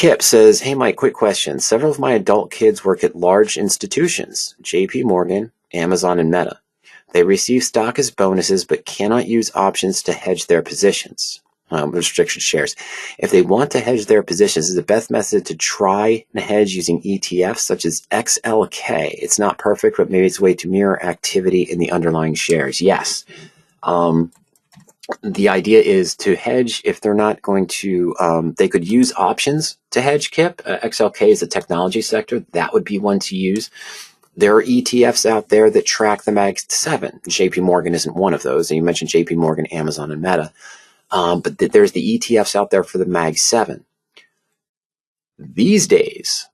Kipp says, hey Mike, quick question. Several of my adult kids work at large institutions, JP Morgan, Amazon, and META. They receive stock as bonuses but cannot use options to hedge their positions. Restricted shares. If they want to hedge their positions, is the best method to try and hedge using ETFs such as XLK. It's not perfect, but maybe it's a way to mirror activity in the underlying shares. Yes. The idea is to hedge if they're not going to, they could use options to hedge, Kipp. XLK is a technology sector. That would be one to use. There are ETFs out there that track the Mag 7. JP Morgan isn't one of those. And you mentioned JP Morgan, Amazon, and META. But there's the ETFs out there for the Mag 7. These days,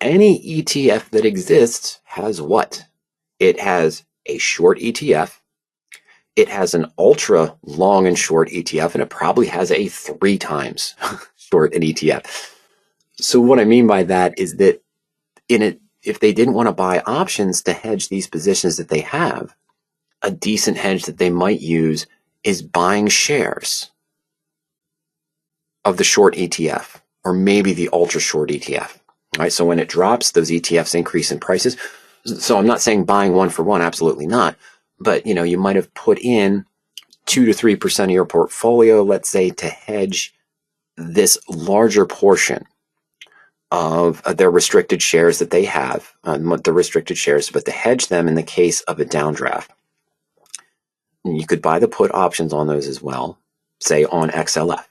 any ETF that exists has what? It has a short ETF. It has an ultra long and short ETF, and it probably has a 3 times short an ETF. So what I mean by that is that if they didn't want to buy options to hedge these positions that they have, a decent hedge that they might use is buying shares of the short ETF, or maybe the ultra short ETF. All right, so when it drops, those ETFs increase in prices. So I'm not saying buying one for one, absolutely not. But you might have put in 2 to 3% of your portfolio, let's say, to hedge this larger portion of their restricted shares that they have, the restricted shares, but to hedge them in the case of a downdraft. You could buy the put options on those as well, say on XLK.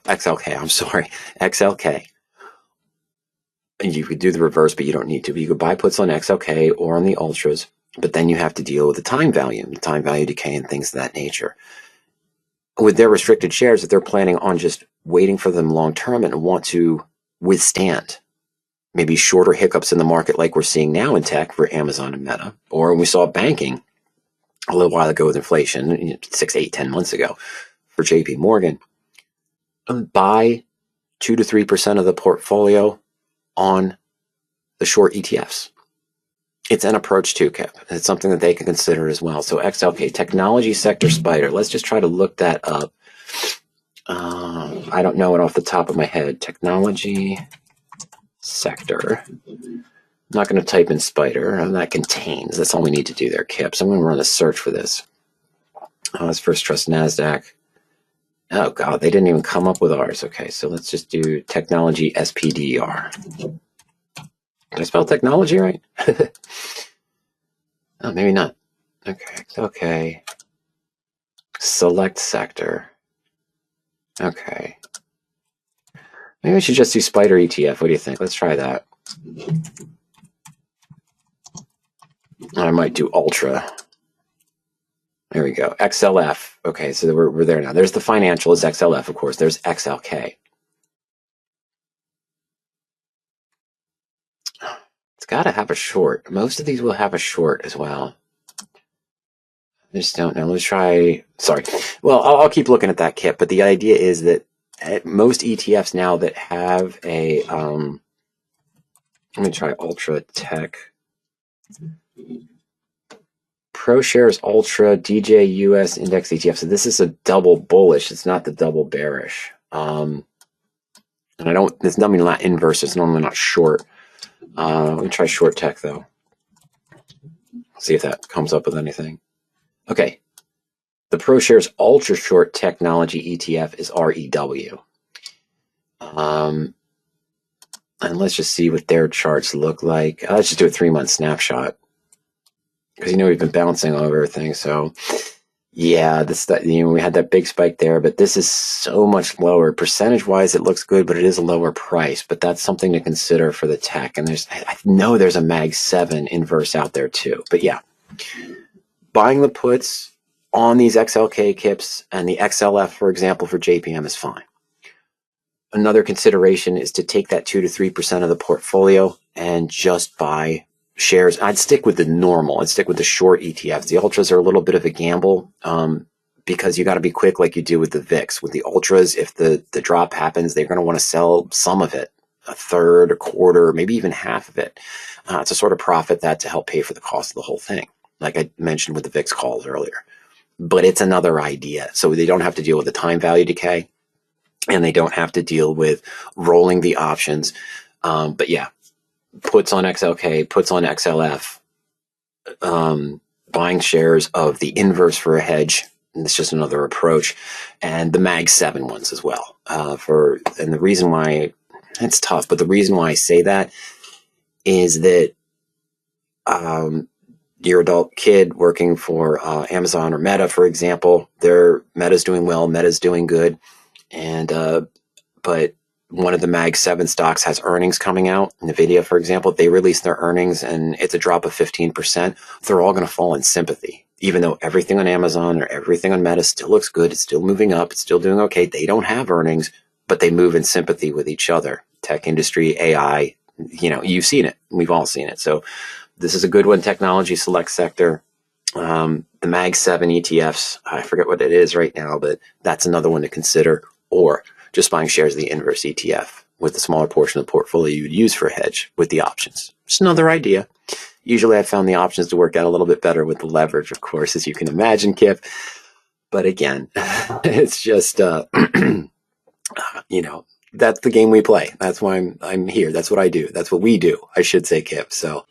And you could do the reverse, but you don't need to. But you could buy puts on XLK or on the ultras, but then you have to deal with the time value decay and things of that nature. With their restricted shares, if they're planning on just waiting for them long term and want to withstand maybe shorter hiccups in the market like we're seeing now in tech for Amazon and META, or we saw banking a little while ago with inflation, 6, 8, 10 months ago for JP Morgan, buy 2 to 3% of the portfolio on the short ETFs. It's an approach too, Kipp. It's something that they can consider as well. So XLK, technology sector spider. Let's just try to look that up. I don't know it off the top of my head. Technology sector. I'm not going to type in spider. That contains. That's all we need to do there, Kipp. So I'm going to run a search for this. Let's first trust NASDAQ. Oh, God, they didn't even come up with ours. Okay, so let's just do technology SPDR. Did I spell technology right? Oh, maybe not. Okay. Select sector. Okay. Maybe we should just do Spider ETF. What do you think? Let's try that. I might do Ultra. There we go. XLF. Okay, so we're there now. There's the financial is XLF, of course. There's XLK. It's got to have a short. Most of these will have a short as well. I just don't know. Let's try. Sorry. Well, I'll keep looking at that, Kipp. But the idea is that most ETFs now that have a, let me try Ultra Tech. ProShares Ultra DJ US Index ETF. So this is a double bullish. It's not the double bearish. And there's nothing not inverse. It's normally not short. Let me try short tech though. See if that comes up with anything. Okay. The ProShares Ultra Short Technology ETF is REW. And let's just see what their charts look like. Let's just do a 3-month snapshot. Because we've been bouncing over everything. So yeah, we had that big spike there, but this is so much lower. Percentage wise, it looks good, but it is a lower price. But that's something to consider for the tech. And I know there's a Mag 7 inverse out there too. But yeah, buying the puts on these XLK Kipps and the XLF, for example, for JPM is fine. Another consideration is to take that 2 to 3% of the portfolio and just buy shares. I'd stick with the normal. I'd stick with the short ETFs. The ultras are a little bit of a gamble because you got to be quick like you do with the VIX. With the ultras, if the drop happens, they're going to want to sell some of it, a third, a quarter, maybe even half of it to sort of profit that to help pay for the cost of the whole thing, like I mentioned with the VIX calls earlier. But it's another idea. So they don't have to deal with the time value decay, and they don't have to deal with rolling the options. But yeah, puts on XLK, puts on XLF, buying shares of the inverse for a hedge. And it's just another approach, and the Mag 7 ones as well. And the reason why it's tough, but the reason why I say that is that your adult kid working for Amazon or Meta, for example, Meta's doing well, Meta's doing good, and but one of the Mag 7 stocks has earnings coming out. NVIDIA, for example, they released their earnings and it's a drop of 15%. They're all going to fall in sympathy. Even though everything on Amazon or everything on Meta still looks good, it's still moving up, it's still doing okay. They don't have earnings, but they move in sympathy with each other. Tech industry, AI, you've seen it. We've all seen it. So this is a good one, technology select sector. The Mag 7 ETFs, I forget what it is right now, but that's another one to consider. Or just buying shares of the inverse ETF with a smaller portion of the portfolio you would use for a hedge with the options. Just another idea. Usually I've found the options to work out a little bit better with the leverage, of course, as you can imagine, Kipp. But again, it's just, that's the game we play. That's why I'm here. That's what I do. That's what we do, I should say, Kipp. So